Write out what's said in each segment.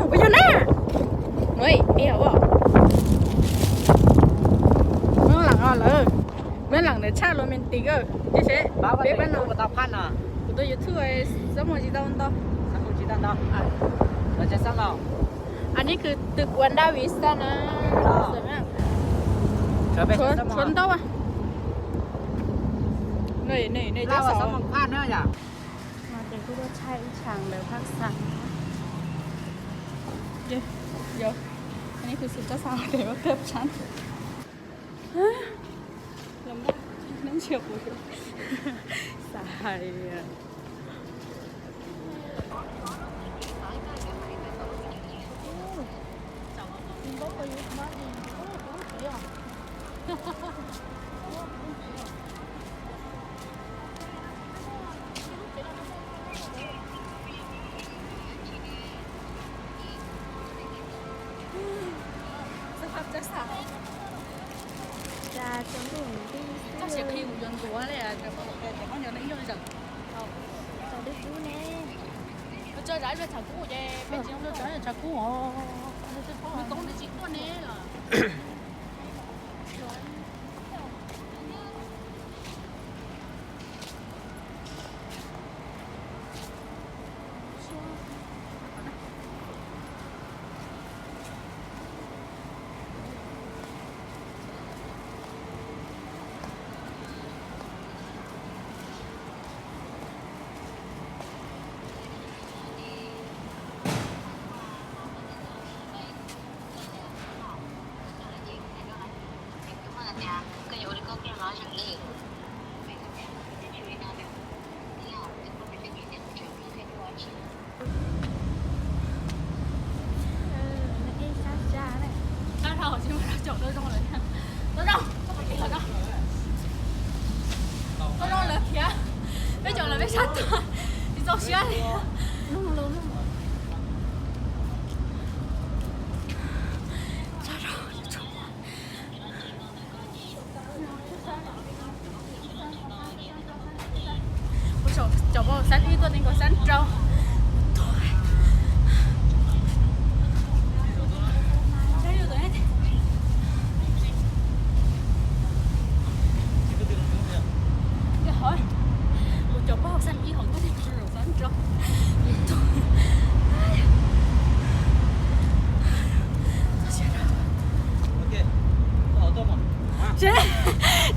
ไปอยู่หน้าเฮ้ยเดี๋ยวบอกเมื่อหลังอ่ะเลยเมื่อหลังเนี่ยชาโรแมนติกเจ๊เบ๊บ้านเรา tao phát à 我都有ถือไอ้สมุนจีดอนต่อ sao không chỉ đàn đâu nó sẽ sao nào อันนี้คือตึกวันดาวิสตานะสวยมาก trở về ชนโต๊ะอ่ะในเจ้า lao สาว vào sao bằng phát nữa nhỉ มาเจอผู้ว่าใช้ช่างเลยภาคสังเดี๋ยวอันนี้คือสุดเจ้าสาวเดี๋ยวว่าเกือบชั้นลำบากนั่งเชียวกูสายอ่ะสภาพเจ้าสาวจะจนถึงที่เจ้าเสียผิวจนตัวเลยอ่ะแต่ก็ยังนั่งอยู่จังจะได้ดูแน่我这来了炒股的，北京这来了炒股哦，你讲的几个呢？bây giờ là biết sát đi dọc xe đi luôn luôn chậu bao xanh y tôi nên có xanh trâu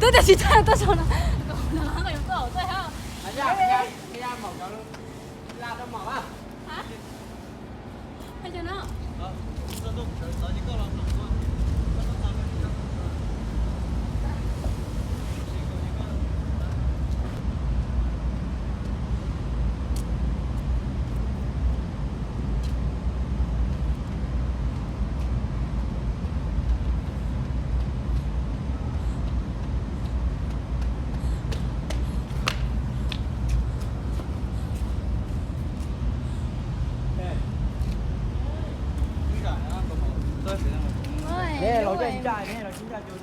tôi đã chỉ cho tôi xong nó có dùng tôi ha cái da mỏng nó la nó mỏng à hả hay cho nó nè lỗi cho anh trai nè lỗi chính trai chú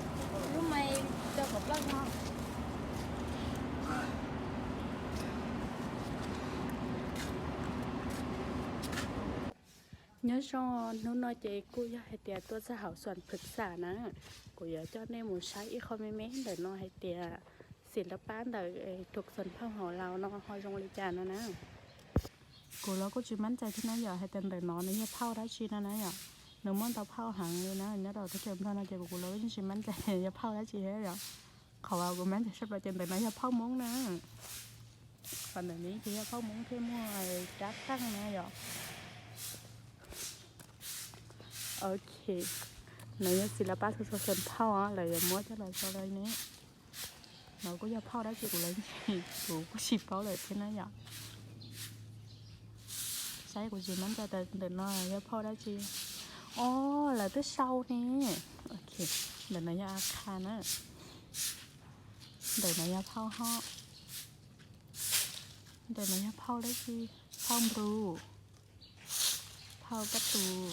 lúc mày cho một lần ngon nhớ cho nó nói chị cô cho hai tia tôi sẽ hảo soạn thực xả nè cô giờ cho nên một sai ít không mấy mấy để nó hai tiaศิลปะแต่ถูกส่วนผ้าห่อเราเนาะห่อจงลีจานนะกูเราก็จะมั่นใจที่นั่นอย่าให้เต็มแต่นอนนี่เผาได้ชีนะนะอย่าหนึ่งมันเตาเผาหางเลยนะเนี่ยเราถ้าเจอเท่านั้นเจอกูเราก็จะมั่นใจอย่าเผาได้ชีให้เราเขาเอากูมั่นใจใช่ป่ะเต็มแต่นอนอย่าเผามงนะวันนี้ที่อย่าเผามงที่มั่วจัดตั้งนะอย่าโอเคเนี่ยศิลปะส่วนเผาอะไรอย่างมั่วจะเราจะอะไรนี้nó có giao phao đã chị của lấy của có xịp phaoเลยthế này nhở sai của chị nắm ra từ nó giao phao đã chị ô là tới sau nè ok để nó giao khan á để nó giao phao ho để nó giao phao đấy chị phao bru phao cắt tù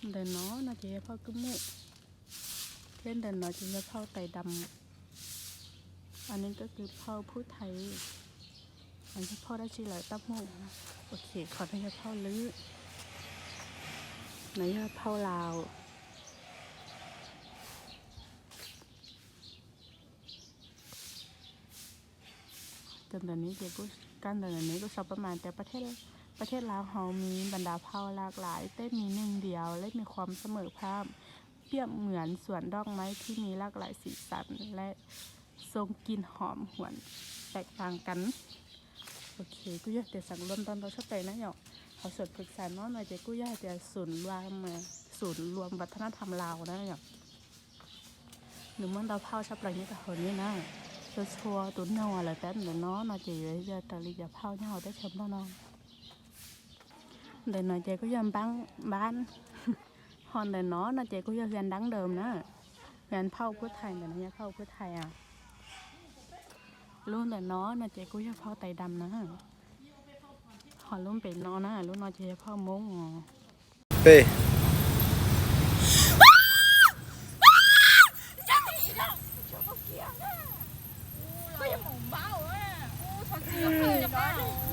để nó chỉ phao cứ mụ thế để nó chỉ giao phao tay đầmอันนี้ก็คือพ่อผู้ไทยอันที่พ่อได้ชื่ออะไรตั้มหูโอเคขอให้พ่อลื้อ ในยาเผาลาวจนตอนนี้เจ๊กูกันตอนนี้ก็สอบประมาณแต่ประเทศลาวเขามีบรรดาเผ่าหลากหลายแต่มีหนึ่งเดียวและมีความเสมอภาคเปรียบเหมือนสวนดอกไม้ที่มีหลากหลายสีสันและทรงกลิ่นหอมหวนแตกต่างกันโอเคกูอยากจะสั่งรวมตอนเราชอบไปนะหยอกเขาสวนปรึกษาน้อยหน่อยเจ๊กูอยากจะศูนย์รวมวัฒนธรรมลาวนะหยอกหรือมันเราเผ่าชอบอะไรนี้กับคนนี้นะชัวตุนเนาอะไรแต่เดี๋ยวน้อน่าจะจะตะลิจะเผาเนาได้ชมบ้างน้องเดี๋ยวน้อยเจก็ยังบ้าน ฮอนเดี๋ยวน้อน่าเจก็ยังเรียนดั้งเดิมนะเรียนเผาพุทธไทยเดี๋ยวนี้เผาพุทธไทยอ่ะรุ่นเดี๋ยวน้อน่าเจก็ยังเผาไตดำนะฮอนรุ่นเป็นน้อนะรุ่นน้อยเจเผามงเป้ก็ยังหมูเบ้าอ่ะกูทำเสียงเลยนะ